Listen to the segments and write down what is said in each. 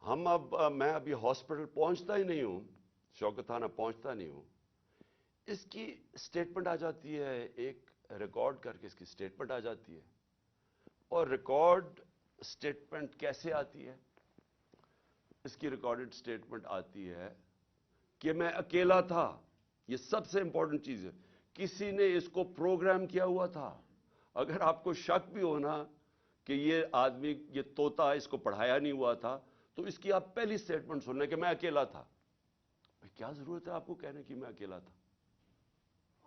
मैं अभी हॉस्पिटल पहुंचता ही नहीं हूं, शौकत थाना पहुंचता नहीं हूं, इसकी स्टेटमेंट आ जाती है, एक रिकॉर्ड करके इसकी स्टेटमेंट आ जाती है। और रिकॉर्ड स्टेटमेंट कैसे आती है? इसकी रिकॉर्डेड स्टेटमेंट आती है कि मैं अकेला था। ये सबसे इंपॉर्टेंट चीज है, किसी ने इसको प्रोग्राम किया हुआ था। अगर आपको शक भी हो ना कि ये आदमी, ये तोता, इसको पढ़ाया नहीं हुआ था, तो इसकी आप पहली स्टेटमेंट सुन लें कि मैं अकेला था। भाई क्या जरूरत है आपको कहने की मैं अकेला था?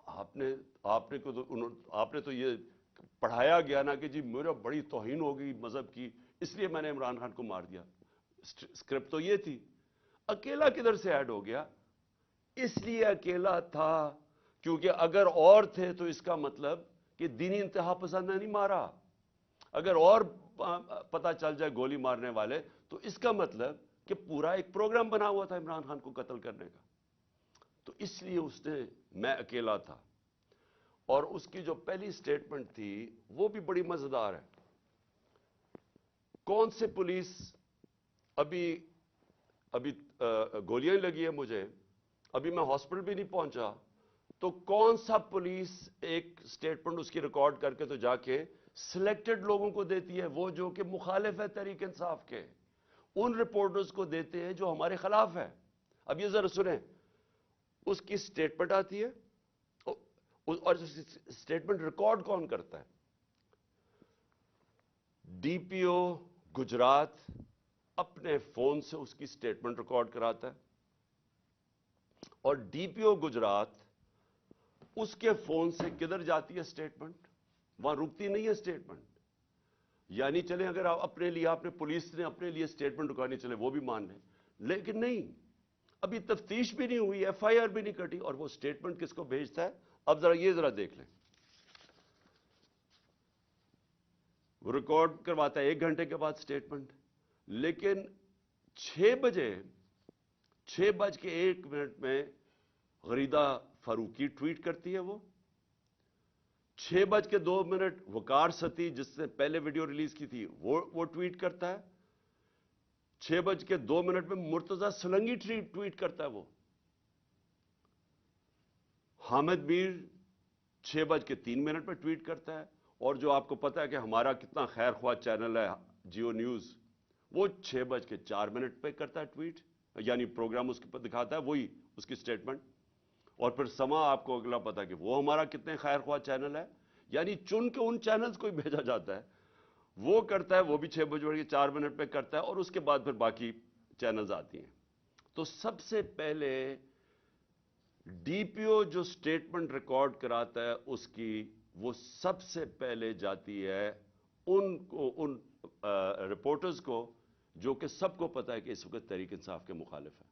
आपने तो ये पढ़ाया गया ना कि जी मेरा बड़ी तौहीन हो गई मजहब की, इसलिए मैंने इमरान खान को मार दिया। स्क्रिप्ट तो ये थी। अकेला किधर से ऐड हो गया? इसलिए अकेला था क्योंकि अगर और थे तो इसका मतलब कि दीनी इंतहा पसंद ने नहीं मारा। अगर और पता चल जाए गोली मारने वाले, तो इसका मतलब कि पूरा एक प्रोग्राम बना हुआ था इमरान खान को कत्ल करने का। तो इसलिए उसने मैं अकेला था। और उसकी जो पहली स्टेटमेंट थी वो भी बड़ी मजेदार है। कौन से पुलिस, अभी अभी गोलियां लगी है मुझे, अभी मैं हॉस्पिटल भी नहीं पहुंचा, तो कौन सा पुलिस एक स्टेटमेंट उसकी रिकॉर्ड करके तो जाके सिलेक्टेड लोगों को देती है, वो जो कि मुखालिफ है तहरीक इंसाफ के, उन रिपोर्टर्स को देते हैं जो हमारे खिलाफ है। अब ये जरा सुने, उसकी स्टेटमेंट आती है और स्टेटमेंट रिकॉर्ड कौन करता है? डीपीओ गुजरात अपने फोन से उसकी स्टेटमेंट रिकॉर्ड कराता है, और डीपीओ गुजरात उसके फोन से किधर जाती है स्टेटमेंट? वहां रुकती नहीं है स्टेटमेंट। यानी चले अगर आप अपने लिए, आपने पुलिस ने अपने लिए स्टेटमेंट रुकानी, चले वो भी मान लें, लेकिन नहीं, अभी तफ्तीश भी नहीं हुई, एफआईआर भी नहीं कटी, और वो स्टेटमेंट किसको भेजता है? अब जरा देख लें। वो रिकॉर्ड करवाता है 1 घंटे के बाद स्टेटमेंट, लेकिन 6:01 में गरीदा फारूकी ट्वीट करती है। वो 6:02 वकार सती, जिसने पहले वीडियो रिलीज की थी, वो ट्वीट करता है। 6:02 में मुर्तजा सुलंगी ट्वीट करता है। वो हामिद मीर 6:03 पर ट्वीट करता है। और जो आपको पता है कि हमारा कितना खैर ख्वाह चैनल है जियो न्यूज, वो 6:04 पे करता है ट्वीट, यानी प्रोग्राम उसके पर दिखाता है वही उसकी स्टेटमेंट। और फिर समा आपको अगला पता है कि वो हमारा कितने खैर ख्वाह चैनल है, यानी चुन के उन चैनल्स को ही भेजा जाता है। वो करता है, वो भी 6:04 पे करता है, और उसके बाद फिर बाकी चैनल्स आती हैं। तो सबसे पहले डीपीओ जो स्टेटमेंट रिकॉर्ड कराता है उसकी, वो सबसे पहले जाती है उन रिपोर्टर्स को जो कि सबको पता है कि इस वक्त तहरीक इंसाफ के मुखालिफ है।